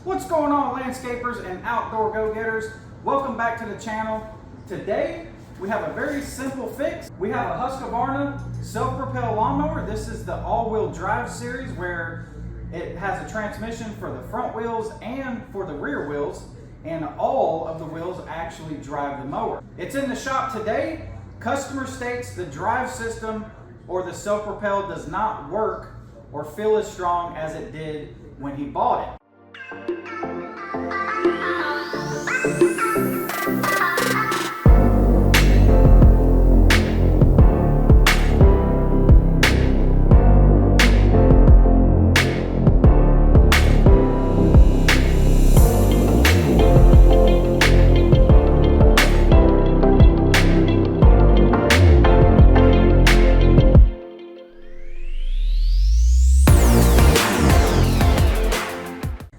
What's going on, landscapers and outdoor go-getters? Welcome back to the channel. Today we have a very simple fix. We have a Husqvarna self-propel lawnmower. This is the all-wheel drive series where it has a transmission for the front wheels and for the rear wheels, and all of the wheels actually drive the mower. It's in the shop today. Customer states the drive system or the self-propel does not work or feel as strong as it did when he bought it.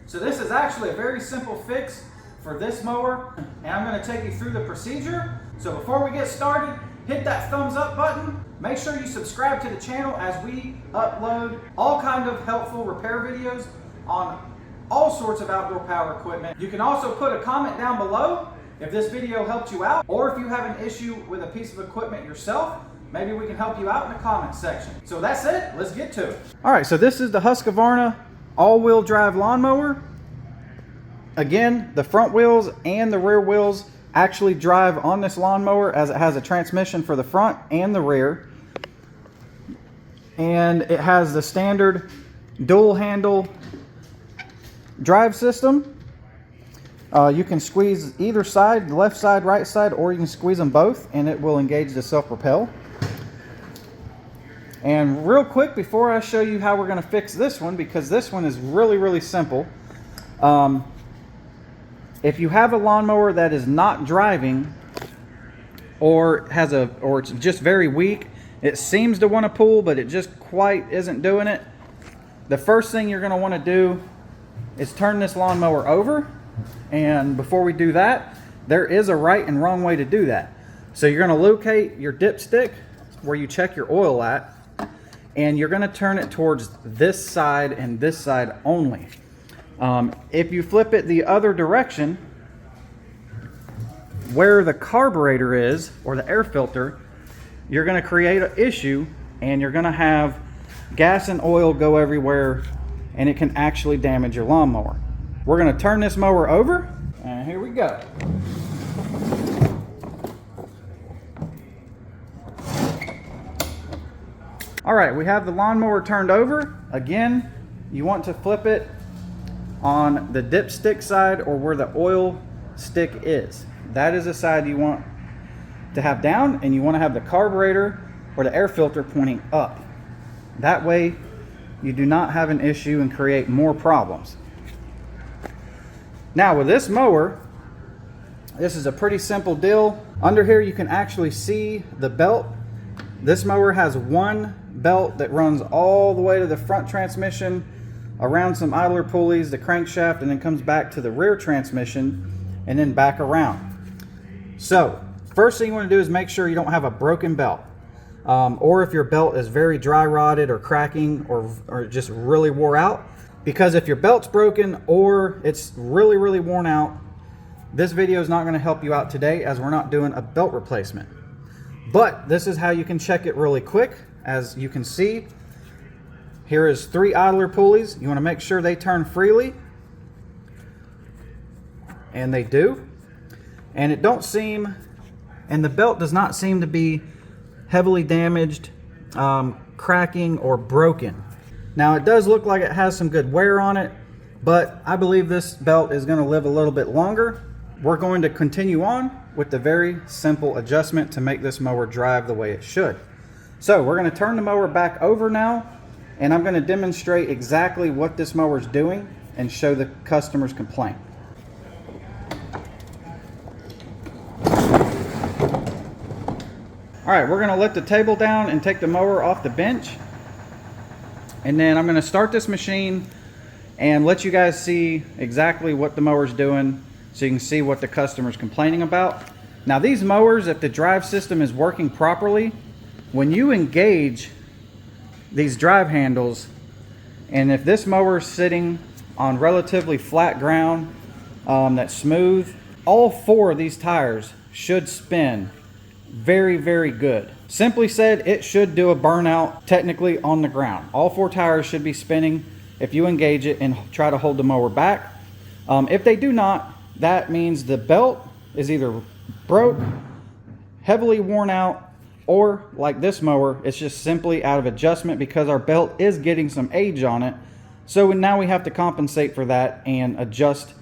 So this is actually a very simple fix for this mower, and I'm going to take you through the procedure. So before we get started, hit that thumbs up button. Make sure you subscribe to the channel as we upload all kinds of helpful repair videos on all sorts of outdoor power equipment. You can also put a comment down below if this video helped you out, or if you have an issue with a piece of equipment yourself, maybe we can help you out in the comment section. So that's it, let's get to it. All right, so this is the Husqvarna all-wheel drive lawnmower. Again, the front wheels and the rear wheels actually drive on this lawnmower, as it has a transmission for the front and the rear. And it has the standard dual handle drive system. You can squeeze either side, left side, right side, or you can squeeze them both and it will engage the self-propel. And real quick, before I show you how we're going to fix this one, because this one is really simple. If you have a lawnmower that is not driving, or it's just very weak, it seems to want to pull, but it just quite isn't doing it, the first thing you're going to want to do is turn this lawnmower over. And before we do that, there is a right and wrong way to do that. So you're going to locate your dipstick where you check your oil at, and you're going to turn it towards this side and this side only. If you flip it the other direction, where the carburetor is, or the air filter, you're going to create an issue, and you're going to have gas and oil go everywhere, and it can actually damage your lawnmower. We're going to turn this mower over, and here we go. All right, we have the lawnmower turned over. Again, you want to flip it on the dipstick side, or where the oil stick is. That is the side you want to have down, and you want to have the carburetor or the air filter pointing up. That way you do not have an issue and create more problems. Now with this mower, this is a pretty simple deal. Under here you can actually see the belt. This mower has one belt that runs all the way to the front transmission, around some idler pulleys, the crankshaft, and then comes back to the rear transmission and then back around. So first thing you want to do is make sure you don't have a broken belt, or if your belt is very dry rotted or cracking or just really wore out. Because if your belt's broken or it's really worn out, this video is not going to help you out today, as we're not doing a belt replacement. But this is how you can check it really quick. As you can see, here is 3 idler pulleys. You want to make sure they turn freely, and they do. And it don't seem, and the belt does not seem to be heavily damaged, cracking, or broken. Now it does look like it has some good wear on it, but I believe this belt is going to live a little bit longer. We're going to continue on with the very simple adjustment to make this mower drive the way it should. So we're going to turn the mower back over now, and I'm going to demonstrate exactly what this mower is doing and show the customer's complaint. All right, we're going to let the table down and take the mower off the bench. And then I'm going to start this machine and let you guys see exactly what the mower's doing, so you can see what the customer's complaining about. Now these mowers, if the drive system is working properly, when you engage these drive handles, and if this mower is sitting on relatively flat ground that's smooth, all 4 of these tires should spin very, very good. Simply said, it should do a burnout technically on the ground. All 4 tires should be spinning if you engage it and try to hold the mower back. If they do not, that means the belt is either broke, heavily worn out, or like this mower, it's just simply out of adjustment because our belt is getting some age on it. So now we have to compensate for that and adjust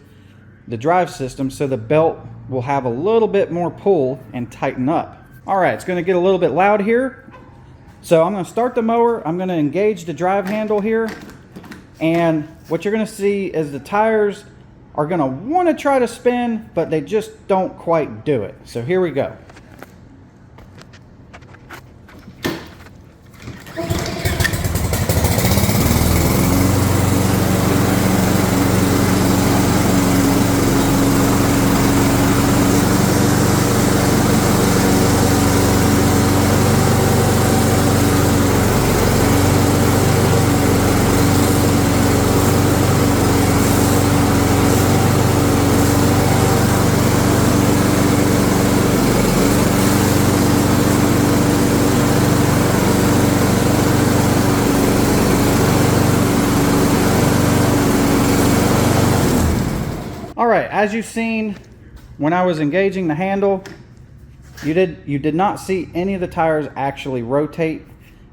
the drive system so the belt will have a little bit more pull and tighten up. All right, it's going to get a little bit loud here. So I'm going to start the mower. I'm going to engage the drive handle here. And what you're going to see is the tires are going to want to try to spin, but they just don't quite do it. So here we go. All right, as you've seen, when I was engaging the handle, you did not see any of the tires actually rotate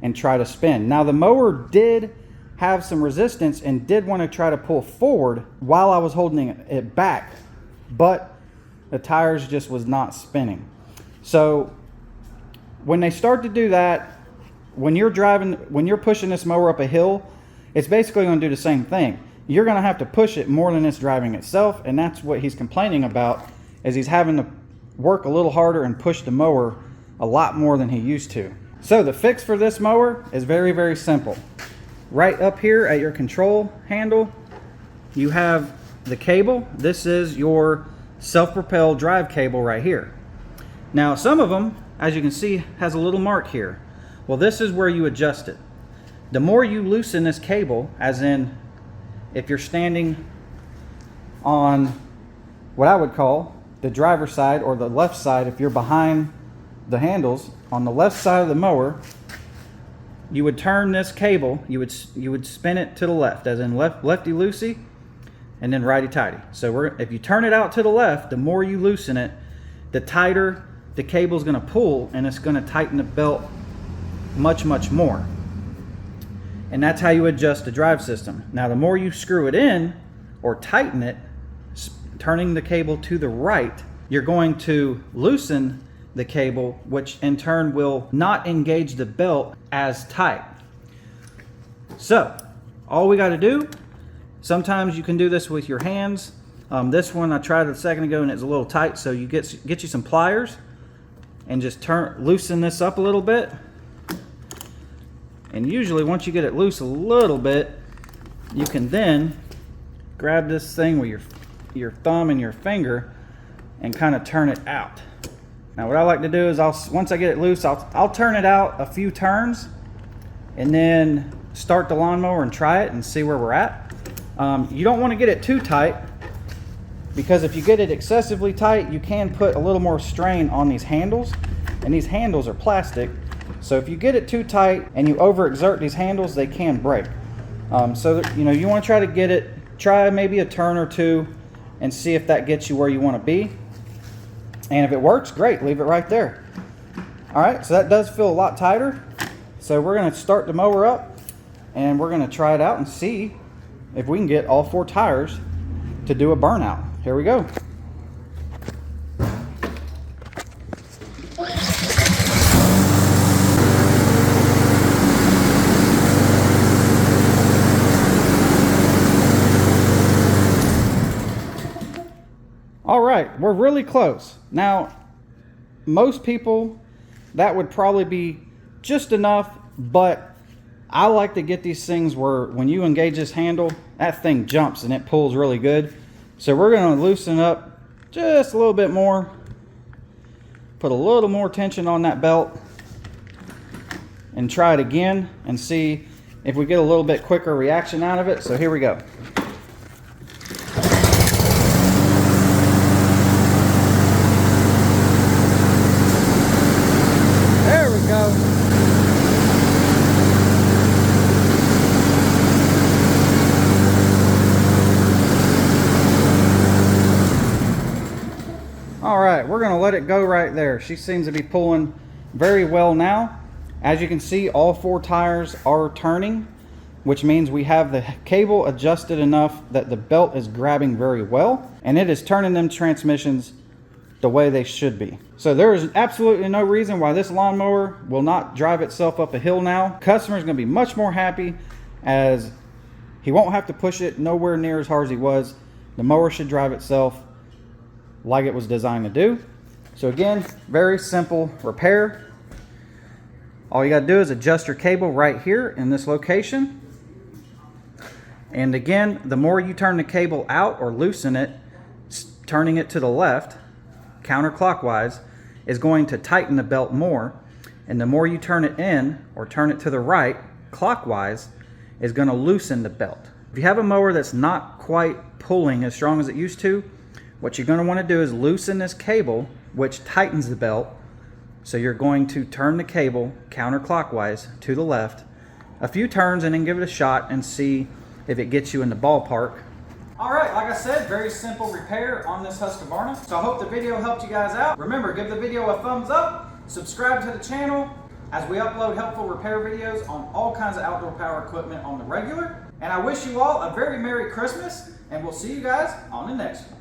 and try to spin. Now the mower did have some resistance and did want to try to pull forward while I was holding it back, but the tires just was not spinning. So when they start to do that, when you're pushing this mower up a hill, it's basically going to do the same thing. You're going to have to push it more than it's driving itself, and that's what he's complaining about, is he's having to work a little harder and push the mower a lot more than he used to. So the fix for this mower is very, very simple. Right up here at your control handle, you have the cable. This is your self-propel drive cable right here. Now some of them, as you can see, has a little mark here. Well, this is where you adjust it. The more you loosen this cable, as in if you're standing on what I would call the driver's side or the left side, if you're behind the handles on the left side of the mower, you would turn this cable, you would spin it to the left, as in lefty loosey and then righty tighty. So if you turn it out to the left, the more you loosen it, the tighter the cable's going to pull, and it's going to tighten the belt much, much more. And that's how you adjust the drive system. Now the more you screw it in or tighten it, turning the cable to the right, you're going to loosen the cable, which in turn will not engage the belt as tight. So all we got to do, sometimes you can do this with your hands. This one I tried a second ago and it's a little tight, so you get you some pliers and just loosen this up a little bit. And usually once you get it loose a little bit, you can then grab this thing with your thumb and your finger and kind of turn it out. Now what I like to do is once I get it loose, I'll turn it out a few turns and then start the lawnmower and try it and see where we're at. You don't want to get it too tight, because if you get it excessively tight, you can put a little more strain on these handles, and these handles are plastic. So if you get it too tight and you overexert these handles, they can break. So you want to try to try maybe a turn or two and see if that gets you where you want to be. And if it works, great, leave it right there. All right, so that does feel a lot tighter. So we're going to start the mower up and we're going to try it out and see if we can get all 4 tires to do a burnout. Here we go. All right, we're really close. Now, most people, that would probably be just enough, but I like to get these things where when you engage this handle, that thing jumps and it pulls really good. So we're going to loosen up just a little bit more, put a little more tension on that belt, and try it again and see if we get a little bit quicker reaction out of it. So here we go. right, we're gonna let it go right there. She seems to be pulling very well now. As you can see, all 4 tires are turning, which means we have the cable adjusted enough that the belt is grabbing very well, and it is turning them transmissions the way they should be. So there is absolutely no reason why this lawnmower will not drive itself up a hill now. Customer's gonna be much more happy, as he won't have to push it nowhere near as hard as he was. The mower should drive itself like it was designed to do. So again, very simple repair. All you gotta do is adjust your cable right here in this location. And again, the more you turn the cable out or loosen it, turning it to the left, counterclockwise, is going to tighten the belt more. And the more you turn it in or turn it to the right, clockwise, is gonna loosen the belt. If you have a mower that's not quite pulling as strong as it used to, what you're gonna wanna do is loosen this cable, which tightens the belt. So you're going to turn the cable counterclockwise to the left a few turns and then give it a shot and see if it gets you in the ballpark. All right, like I said, very simple repair on this Husqvarna. So I hope the video helped you guys out. Remember, give the video a thumbs up, subscribe to the channel, as we upload helpful repair videos on all kinds of outdoor power equipment on the regular. And I wish you all a very Merry Christmas, and we'll see you guys on the next one.